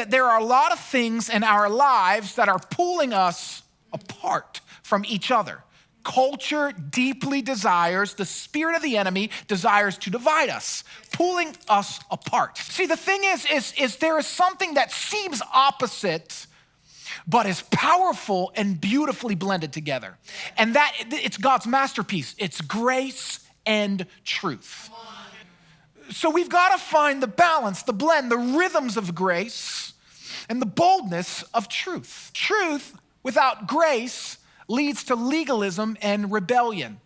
that there are a lot of things in our lives that are pulling us apart from each other. Culture deeply desires, the spirit of the enemy desires to divide us, pulling us apart. See, the thing is there is something that seems opposite, but is powerful and beautifully blended together. And that it's God's masterpiece. It's grace and truth. So we've got to find the balance, the blend, the rhythms of grace and the boldness of truth. Truth without grace leads to legalism and rebellion.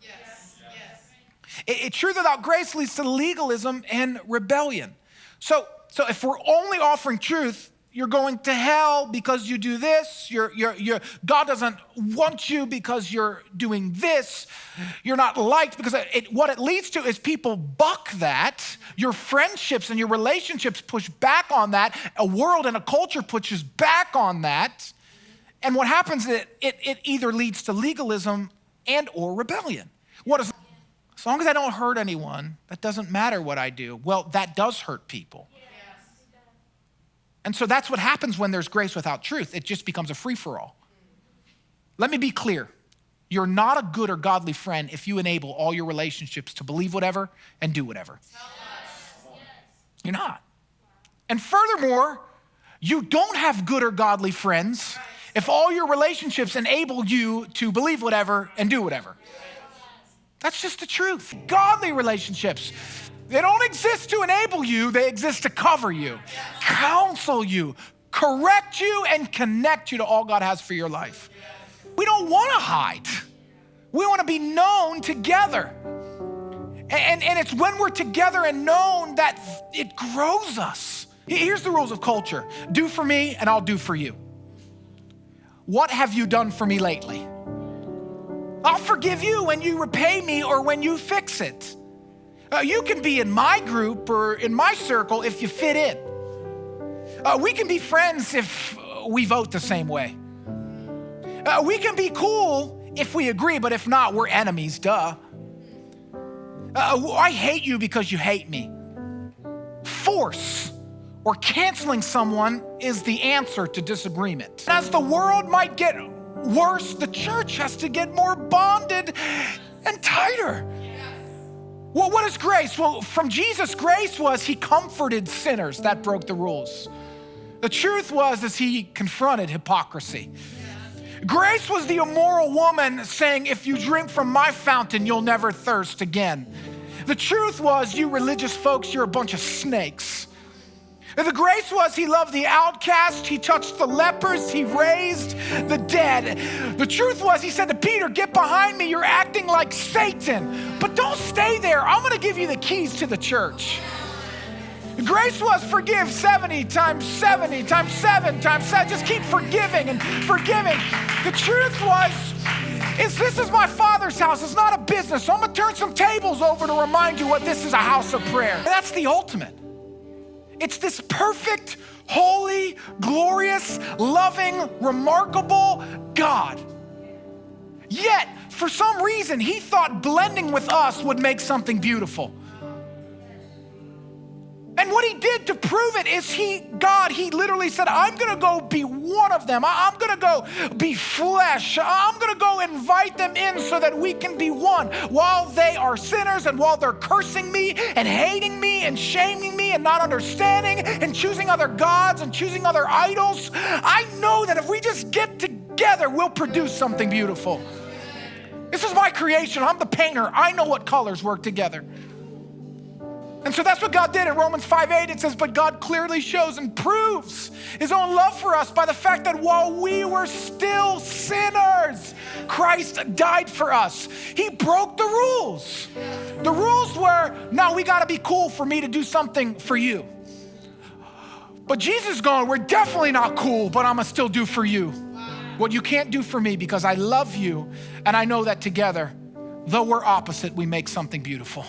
Truth without grace leads to legalism and rebellion. So if we're only offering truth, you're going to hell because you do this. God doesn't want you because you're doing this. You're not liked because what it leads to is people buck that. Your friendships and your relationships push back on that. A world and a culture pushes back on that. And what happens is it either leads to legalism and or rebellion. As long as I don't hurt anyone, that doesn't matter what I do. Well, that does hurt people. And so that's what happens when there's grace without truth. It just becomes a free-for-all. Let me be clear. You're not a good or godly friend if you enable all your relationships to believe whatever and do whatever. You're not. And furthermore, you don't have good or godly friends if all your relationships enable you to believe whatever and do whatever. That's just the truth. Godly relationships, they don't exist to enable you, they exist to cover you, counsel you, correct you, and connect you to all God has for your life. We don't want to hide. We want to be known together. And it's when we're together and known that it grows us. Here's the rules of culture. Do for me and I'll do for you. What have you done for me lately? I'll forgive you when you repay me or when you fix it. You can be in my group or in my circle if you fit in. We can be friends if we vote the same way. We can be cool if we agree, but if not, we're enemies, duh. I hate you because you hate me. Force or canceling someone is the answer to disagreement. As the world might get worse, the church has to get more bonded and tighter. Well, what is grace? Well, from Jesus, grace was he comforted sinners. That broke the rules. The truth was as he confronted hypocrisy. Grace was the immoral woman saying, if you drink from my fountain, you'll never thirst again. The truth was, you religious folks, you're a bunch of snakes. The grace was he loved the outcast, he touched the lepers, he raised the dead. The truth was he said to Peter, get behind me, you're acting like Satan. But don't stay there, I'm gonna give you the keys to the church. Grace was forgive 70 times 70 times 7 times 7. Just keep forgiving and forgiving. The truth was, this is my Father's house. It's not a business. So I'm going to turn some tables over to remind you what this is, a house of prayer. And that's the ultimate. It's this perfect, holy, glorious, loving, remarkable God. Yet, for some reason, he thought blending with us would make something beautiful. And what he did to prove it is he literally said, I'm gonna go be one of them. I'm gonna go be flesh. I'm gonna go invite them in so that we can be one. While they are sinners and while they're cursing me and hating me and shaming me and not understanding and choosing other gods and choosing other idols, I know that if we just get together, we'll produce something beautiful. This is my creation. I'm the painter. I know what colors work together. And so that's what God did in Romans 5:8. It says, but God clearly shows and proves his own love for us by the fact that while we were still sinners, Christ died for us. He broke the rules. The rules were, no, we gotta be cool for me to do something for you. But Jesus is going, we're definitely not cool, but I'm gonna still do for you what you can't do for me because I love you and I know that together, though we're opposite, we make something beautiful.